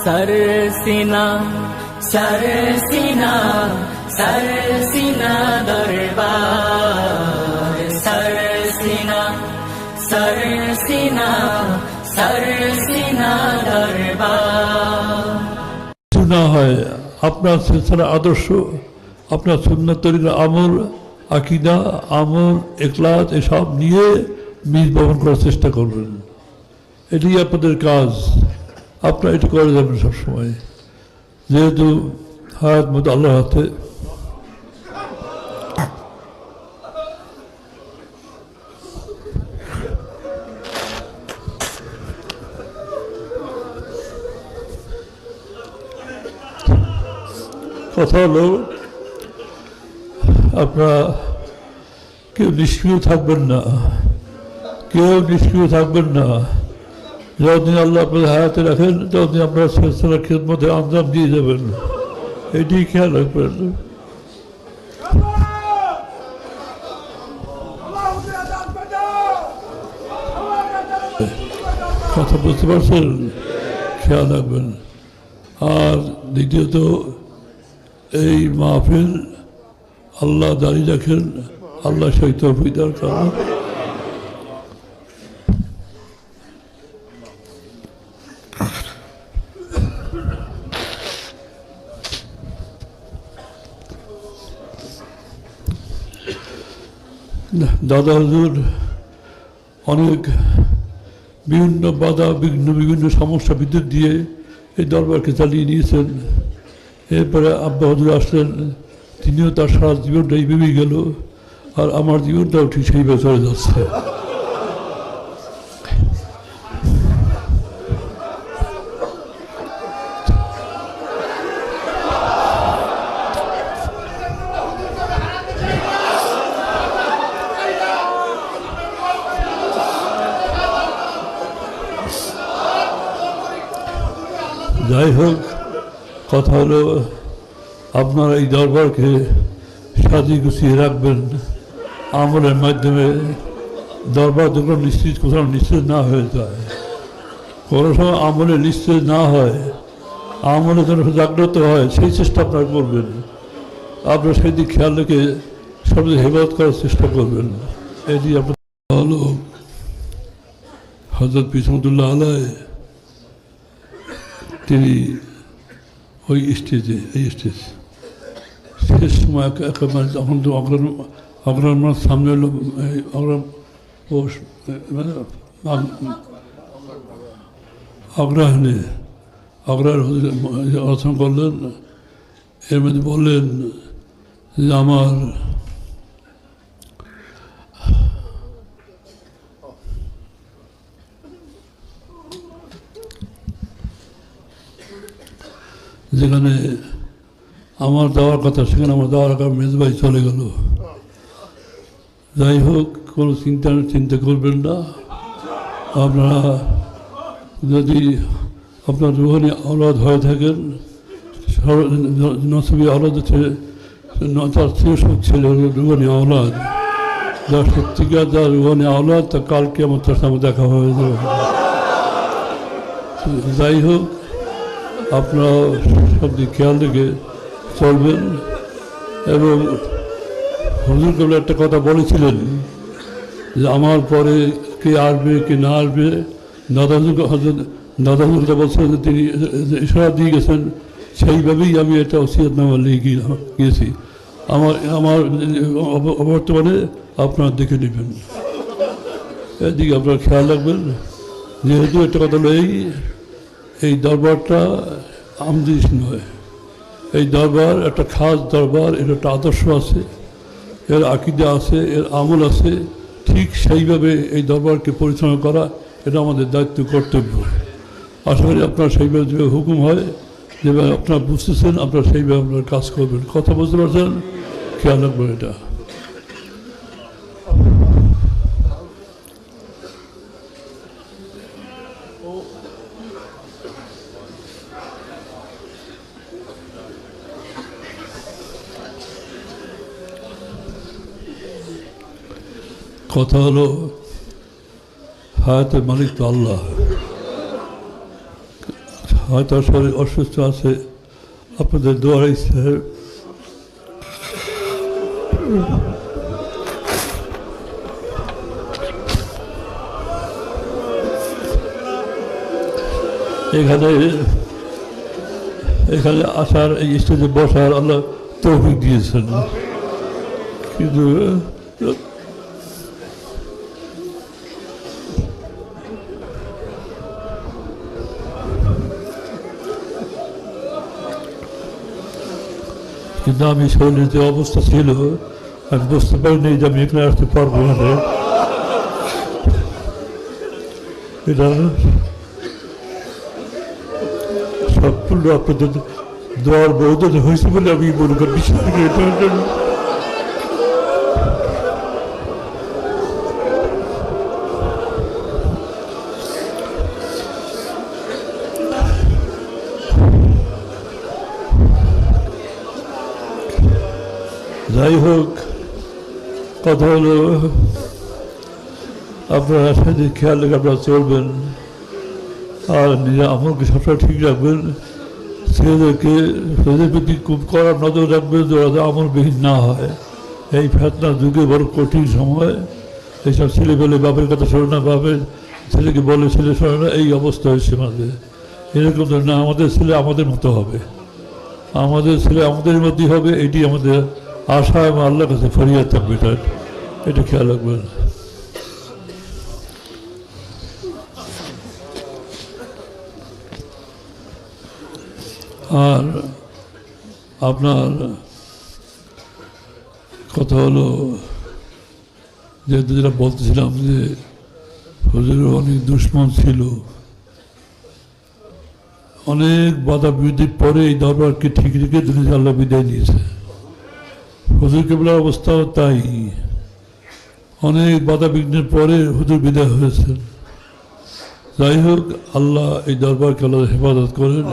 सरसीना सरसीना सरसीना दरबार सरसीना सरसीना सरसीना दरबार सुना है अपना सिलसिला आदर्श अपना सुन्नत तरीका আমল আকিদা আমল ইখলাস এসব নিয়ে বীজ বপন করার চেষ্টা করবেন। এটাই আপনাদের কাজ, আপনারা এটা করে যাবেন সবসময়। যেহেতু হায়াত মতো আল্লাহর হাতে, কথা হলো আপনারা কেউ নিষ্ক্রিয় থাকবেন না, কেউ নিষ্ক্রিয় থাকবেন না। যতদিন আল্লাহ আপনাদের হায়াতে রাখেন ততদিন আপনারা সিলসিলার খিদমতে আঞ্জাম দিয়ে যাবেন, এটি খেয়াল রাখবেন। কথা বুঝতে পারছেন? খেয়াল রাখবেন। আর দ্বিতীয়ত এই মাহফিল আল্লাহ দাঁড়িয়ে রাখেন, আল্লাহ সেই তৌফিক দান করেন। দাদা হুজুর অনেক বিভিন্ন বাধা বিঘ্ন বিভিন্ন সমস্যা ভিতর দিয়ে এই দরবারকে চালিয়ে নিয়েছেন। এরপরে আব্বা হুজুর আসলেন, তিনিও তার সারা জীবনটা এইভাবেই গেল, আর আমার জীবনটাও ঠিক সেইভাবে চলে যাচ্ছে। যাই হোক, কথা হলো আপনারা এই দরবারকে সাজিয়ে গুছিয়ে রাখবেন আমলের মাধ্যমে। দরবার যখন নিশ্চিত কোথাও নিশ্চিত না হয়ে যায়, কোনো সময় আমলে নিশ্চিত না হয়, আমলে যেন জাগ্রত হয় সেই চেষ্টা আপনারা করবেন। আপনারা সেই দিক খেয়াল রেখে সবচেয়ে হেফাজত করার চেষ্টা করবেন। এটি আপনার হলো হযরত বিসমুল্লাহ আলাই, তিনি ওই স্টেজে এই স্টেজ শেষ সময় একেবারে তখন তো অগ্রহণ সামনে হলো অগ্রহণে রচনা করলেন। এর মধ্যে বললেন যে আমার যেখানে আমার দেওয়ার কথা সেখানে আমার দেওয়ার আগে মেজবাই চলে গেল। যাই হোক, কোনো চিন্তা করবেন না। আপনারা যদি আপনার রুহানি আওলাদ হয়ে থাকেন, নসবি আওলাদ তার সুখ ছিল রুহানি আওলাদ, যার সত্যিকার যার রুহানি আওলাদ তা কালকে আমার তার সামনে দেখা হয়ে যাবে। যাই হোক, আপনারা সব দিক খেয়াল রেখে চলবেন। এবং হুজুর কেবল একটা কথা বলেছিলেন যে আমার পরে কে আসবে কে না আসবে, দাদা হুজুরটা বলছেন যে তিনি ইশারা দিয়ে গেছেন, সেইভাবেই আমি এটা ওসিয়তনামা লিখে গিয়েছি। আমার বর্তমানে আপনারা দেখে নেবেন, এদিকে আপনারা খেয়াল রাখবেন। যেহেতু একটা কথা হলো এই দরবারটা আমদিস নয়, এই দরবার একটা খাস দরবার, এর একটা আদর্শ আছে, এর আকিদা আছে, এর আমল আছে। ঠিক সেইভাবে এই দরবারকে পরিচালনা করা এটা আমাদের দায়িত্ব, কর্তব্য। আশা করি আপনারা সেইভাবে যেভাবে হুকুম হয়, যেভাবে আপনারা বুঝতেছেন, আপনারা সেইভাবে আপনার কাজ করবেন। কথা বুঝতে পারছেন? খেয়াল রাখবেন এটা। কথা হলো হায়াতের মালিক তো আল্লাহ, হয়তো শরীর অসুস্থ আছে, আপনাদের দোয়ার ইচ্ছে। এখানে আসার, এই স্টেজে বসার আল্লাহ তৌফিক দিয়েছেন, কিন্তু আমি শরীরের যে অবস্থা ছিল, আমি বুঝতে পারিনি যে আমি এখানে আসতে পারবো না। এটা সম্পূর্ণ আপনাদের দোয়ার বৌদ্ধ হয়েছে বলে আমি মনে করি। বিশ্বাস করি এটার জন্য যাই হোক, কথা হলো আপনারা সাথে খেয়াল রেখে আপনারা চলবেন, আর নিজের আমলকে সবসময় ঠিক রাখবেন। ছেলেদেরকে ছেলেদের প্রতি খুব কড়া নজর রাখবেন, যাতে আমলবিহীন না হয়। এই ফেতনার যুগে বড় কঠিন সময়, এইসব ছেলে পেলে বাপের কথা শোনে না, বাপের ছেলেকে বলে ছেলে শোনে না, এই অবস্থা হয়েছে আমাদের। এরকম তো না, আমাদের ছেলে আমাদের মতো হবে, আমাদের ছেলে আমাদের মতোই হবে, এটি আমাদের আশা এবং আল্লাহর কাছে ফরিয়াদ থাকবে। এটা খেয়াল রাখবেন। আর আপনার কথা হলো, যেহেতু যেটা বলতেছিলাম যে হুজুরের অনেক দুশ্মন ছিল, অনেক বাধা বিরোধীর পরে এই দরবারকে ঠিক রেখে দুনিয়া আল্লাহ বিদায় নিয়েছে। হুজুর কেবলার অবস্থাও তাই, অনেক বাধা বিঘ্নের পরে হুজুর বিদায় হয়েছে। যাই হোক, আল্লাহ এই দরবারকে আল্লাহ হেফাজত করেন।